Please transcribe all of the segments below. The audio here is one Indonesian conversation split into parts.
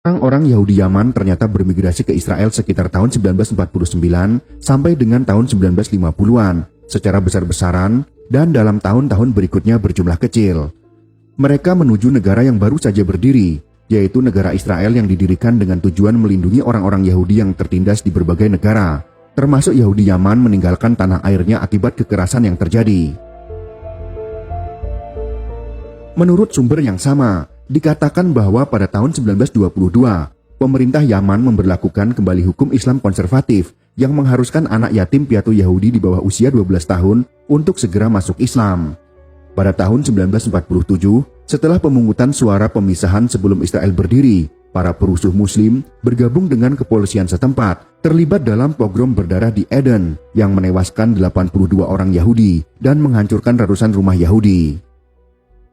Orang-orang Yahudi Yaman ternyata bermigrasi ke Israel sekitar tahun 1949 sampai dengan tahun 1950-an secara besar-besaran dan dalam tahun-tahun berikutnya berjumlah kecil. Mereka menuju negara yang baru saja berdiri, yaitu negara Israel yang didirikan dengan tujuan melindungi orang-orang Yahudi yang tertindas di berbagai negara, termasuk Yahudi Yaman meninggalkan tanah airnya akibat kekerasan yang terjadi. Menurut sumber yang sama, dikatakan bahwa pada tahun 1922, pemerintah Yaman memberlakukan kembali hukum Islam konservatif yang mengharuskan anak yatim piatu Yahudi di bawah usia 12 tahun untuk segera masuk Islam. Pada tahun 1947, setelah pemungutan suara pemisahan sebelum Israel berdiri, para perusuh Muslim bergabung dengan kepolisian setempat, terlibat dalam pogrom berdarah di Eden yang menewaskan 82 orang Yahudi dan menghancurkan ratusan rumah Yahudi.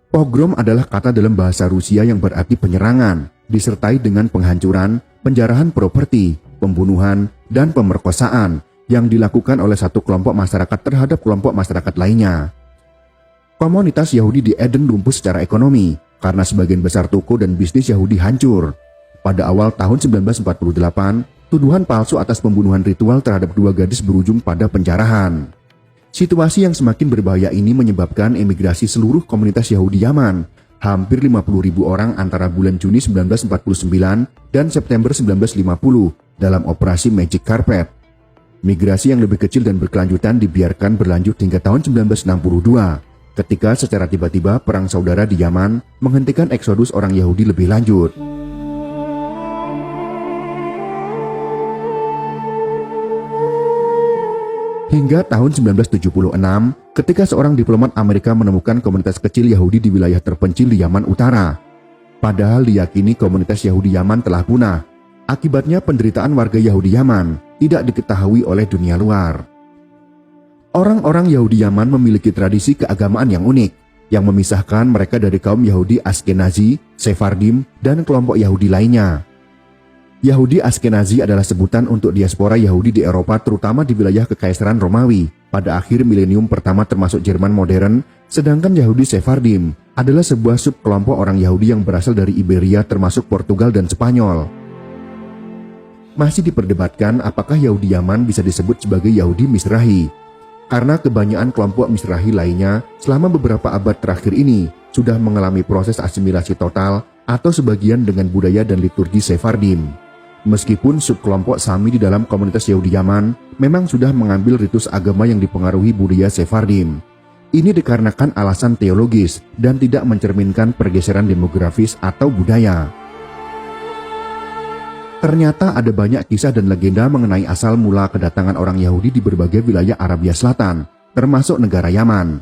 Pogrom adalah kata dalam bahasa Rusia yang berarti penyerangan, disertai dengan penghancuran, penjarahan properti, pembunuhan, dan pemerkosaan yang dilakukan oleh satu kelompok masyarakat terhadap kelompok masyarakat lainnya. Komunitas Yahudi di Eden lumpuh secara ekonomi karena sebagian besar toko dan bisnis Yahudi hancur. Pada awal tahun 1948, tuduhan palsu atas pembunuhan ritual terhadap 2 gadis berujung pada penjarahan. Situasi yang semakin berbahaya ini menyebabkan emigrasi seluruh komunitas Yahudi Yaman, hampir 50.000 orang antara bulan Juni 1949 dan September 1950 dalam operasi Magic Carpet. Migrasi yang lebih kecil dan berkelanjutan dibiarkan berlanjut hingga tahun 1962, ketika secara tiba-tiba perang saudara di Yaman menghentikan eksodus orang Yahudi lebih lanjut. Hingga tahun 1976, ketika seorang diplomat Amerika menemukan komunitas kecil Yahudi di wilayah terpencil di Yaman Utara. Padahal diyakini komunitas Yahudi Yaman telah punah. Akibatnya penderitaan warga Yahudi Yaman tidak diketahui oleh dunia luar. Orang-orang Yahudi Yaman memiliki tradisi keagamaan yang unik, yang memisahkan mereka dari kaum Yahudi Askenazi, Sephardim, dan kelompok Yahudi lainnya. Yahudi Askenazi adalah sebutan untuk diaspora Yahudi di Eropa, terutama di wilayah Kekaisaran Romawi pada akhir milenium pertama termasuk Jerman modern, sedangkan Yahudi Sephardim adalah sebuah subkelompok orang Yahudi yang berasal dari Iberia termasuk Portugal dan Spanyol. Masih diperdebatkan apakah Yahudi Yaman bisa disebut sebagai Yahudi Mizrahi, karena kebanyakan kelompok Mizrahi lainnya selama beberapa abad terakhir ini sudah mengalami proses asimilasi total atau sebagian dengan budaya dan liturgi Sephardim. Meskipun subkelompok Sami di dalam komunitas Yahudi Yaman memang sudah mengambil ritus agama yang dipengaruhi budaya Sephardim. Ini dikarenakan alasan teologis dan tidak mencerminkan pergeseran demografis atau budaya. Ternyata ada banyak kisah dan legenda mengenai asal mula kedatangan orang Yahudi di berbagai wilayah Arabia Selatan, termasuk negara Yaman.